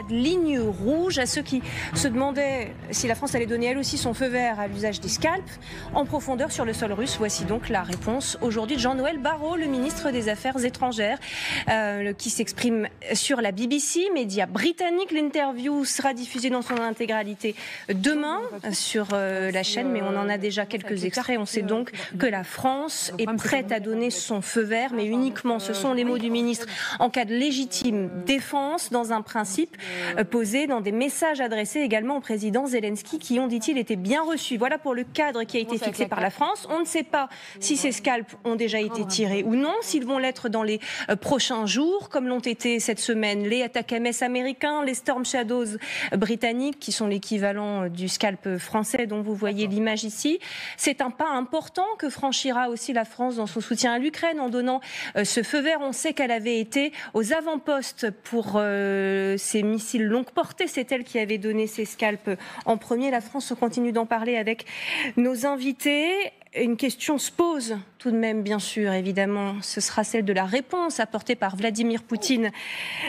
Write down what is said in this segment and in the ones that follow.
de ligne rouge. À ceux qui se demandaient si la France allait donner elle aussi son feu vert à l'usage des scalps en profondeur sur le sol russe, voici donc la réponse aujourd'hui de Jean-Noël Barrot, le ministre des Affaires étrangères, qui s'exprime sur la BBC, média britannique. L'interview sera diffusée dans son intégralité demain sur la chaîne, mais on en a déjà quelques extraits. On sait donc que la France est prête à donner son feu vert, mais uniquement, ce sont les mots du ministre, en cas de légitime défense, dans un principe posé dans des messages adressés également au président Zelensky, qui ont, dit-il, été bien reçus. Voilà pour le cadre qui a été fixé par la France. On ne sait pas si ces scalps ont déjà été tirés ou non, s'ils vont l'être dans les prochains jours, comme l'ont été cette semaine les ATACMS américains, les Storm Shadows britanniques, qui sont l'équivalent du scalp français dont vous voyez l'image ici. C'est un pas important que franchira aussi la France dans son soutien à l'Ukraine en donnant ce feu vert. On sait qu'elle avait été aux avant-postes pour ces missiles longue portée. C'est elle qui avait donné ces scalps en premier. La France continue d'en parler avec nos invités. Une question se pose tout de même, bien sûr, évidemment. Ce sera celle de la réponse apportée par Vladimir Poutine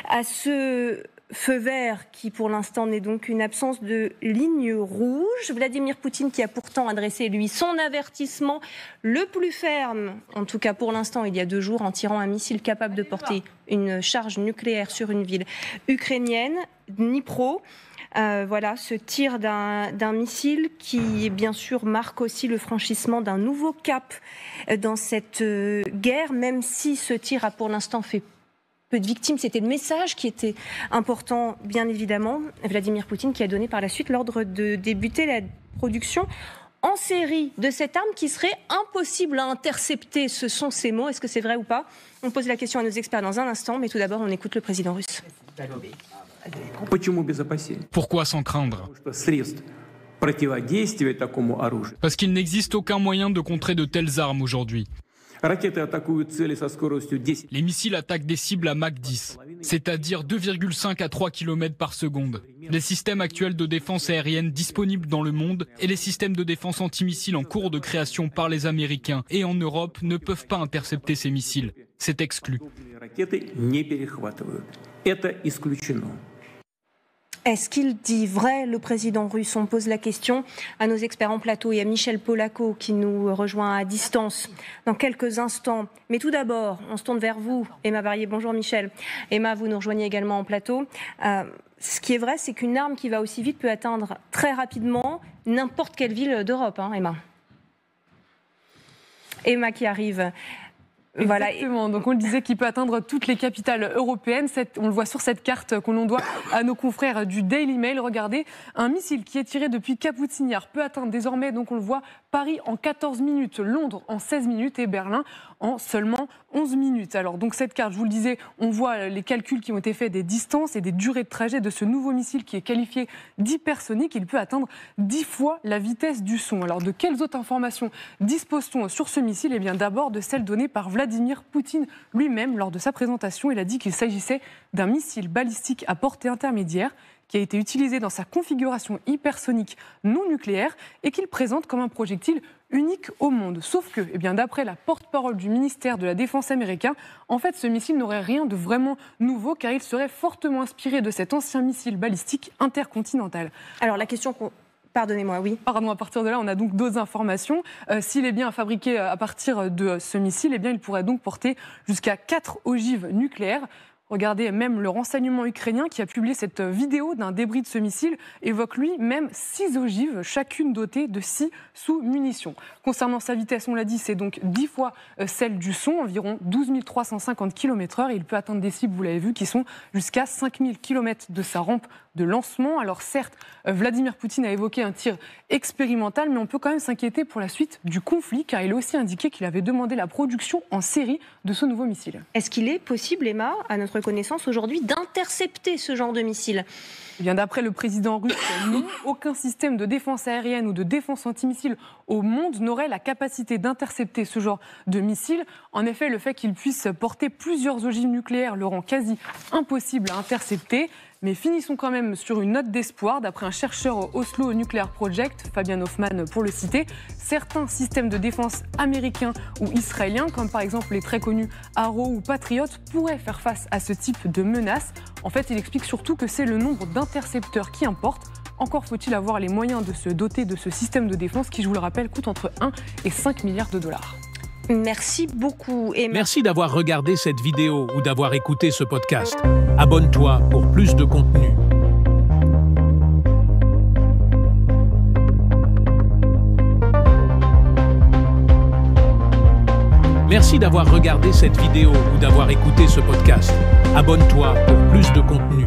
à ce feu vert qui, pour l'instant, n'est donc une absence de ligne rouge. Vladimir Poutine qui a pourtant adressé, lui, son avertissement le plus ferme, en tout cas pour l'instant, il y a 2 jours, en tirant un missile capable de porter une charge nucléaire sur une ville ukrainienne, Dnipro. Voilà, ce tir d'un missile qui, bien sûr, marque aussi le franchissement d'un nouveau cap dans cette guerre, même si ce tir a pour l'instant fait peu de victimes. C'était le message qui était important, bien évidemment. Vladimir Poutine qui a donné par la suite l'ordre de débuter la production en série de cette arme qui serait impossible à intercepter. Ce sont ces mots. Est-ce que c'est vrai ou pas? On pose la question à nos experts dans un instant, mais tout d'abord, on écoute le président russe. Pourquoi s'en craindre? Parce qu'il n'existe aucun moyen de contrer de telles armes aujourd'hui. Les missiles attaquent des cibles à Mach 10, c'est-à-dire 2,5 à 3 km par seconde. Les systèmes actuels de défense aérienne disponibles dans le monde et les systèmes de défense antimissiles en cours de création par les Américains et en Europe ne peuvent pas intercepter ces missiles. C'est exclu. Est-ce qu'il dit vrai, le président russe? On pose la question à nos experts en plateau et à Michel Polaco qui nous rejoint à distance dans quelques instants. Mais tout d'abord, on se tourne vers vous, Emma Barrier. Bonjour Michel. Emma, vous nous rejoignez également en plateau. Ce qui est vrai, c'est qu'une arme qui va aussi vite peut atteindre très rapidement n'importe quelle ville d'Europe, hein, Emma. Emma qui arrive. Exactement, voilà. Donc on le disait qu'il peut atteindre toutes les capitales européennes. On le voit sur cette carte qu'on doit à nos confrères du Daily Mail. Regardez, un missile qui est tiré depuis Cap-Hautinière peut atteindre désormais, donc on le voit, Paris en 14 minutes, Londres en 16 minutes et Berlin en seulement 11 minutes. Alors donc cette carte, je vous le disais, on voit les calculs qui ont été faits des distances et des durées de trajet de ce nouveau missile qui est qualifié d'hypersonique. Il peut atteindre 10 fois la vitesse du son. Alors de quelles autres informations dispose-t-on sur ce missile? Eh bien d'abord de celles données par Vladimir Poutine lui-même lors de sa présentation. Il a dit qu'il s'agissait d'un missile balistique à portée intermédiaire qui a été utilisé dans sa configuration hypersonique non nucléaire et qu'il présente comme un projectile unique au monde. Sauf que, eh bien, d'après la porte-parole du ministère de la Défense américain, en fait, ce missile n'aurait rien de vraiment nouveau car il serait fortement inspiré de cet ancien missile balistique intercontinental. Alors la question qu'on... Pardonnez-moi, oui. Pardon, à partir de là, on a donc d'autres informations. S'il est bien fabriqué à partir de ce missile, eh bien, il pourrait donc porter jusqu'à 4 ogives nucléaires. Regardez, même le renseignement ukrainien qui a publié cette vidéo d'un débris de ce missile évoque lui-même 6 ogives, chacune dotée de 6 sous-munitions. Concernant sa vitesse, on l'a dit, c'est donc 10 fois celle du son, environ 12 350 km/h. Il peut atteindre des cibles, vous l'avez vu, qui sont jusqu'à 5000 km de sa rampe de lancement. Alors certes, Vladimir Poutine a évoqué un tir expérimental, mais on peut quand même s'inquiéter pour la suite du conflit, car il a aussi indiqué qu'il avait demandé la production en série de ce nouveau missile. Est-ce qu'il est possible, Emma, à notre connaissance aujourd'hui, d'intercepter ce genre de missile? Eh bien, d'après le président russe, non, aucun système de défense aérienne ou de défense antimissile au monde n'aurait la capacité d'intercepter ce genre de missile. En effet, le fait qu'il puisse porter plusieurs ogives nucléaires le rend quasi impossible à intercepter. Mais finissons quand même sur une note d'espoir. D'après un chercheur au Oslo Nuclear Project, Fabian Hoffman pour le citer, certains systèmes de défense américains ou israéliens, comme par exemple les très connus Arrow ou Patriot, pourraient faire face à ce type de menace. En fait, il explique surtout que c'est le nombre d'intercepteurs qui importe. Encore faut-il avoir les moyens de se doter de ce système de défense qui, je vous le rappelle, coûte entre 1 et 5 milliards de dollars. Merci beaucoup. Et merci d'avoir regardé cette vidéo ou d'avoir écouté ce podcast. Abonne-toi pour plus de contenu. Merci d'avoir regardé cette vidéo ou d'avoir écouté ce podcast. Abonne-toi pour plus de contenu.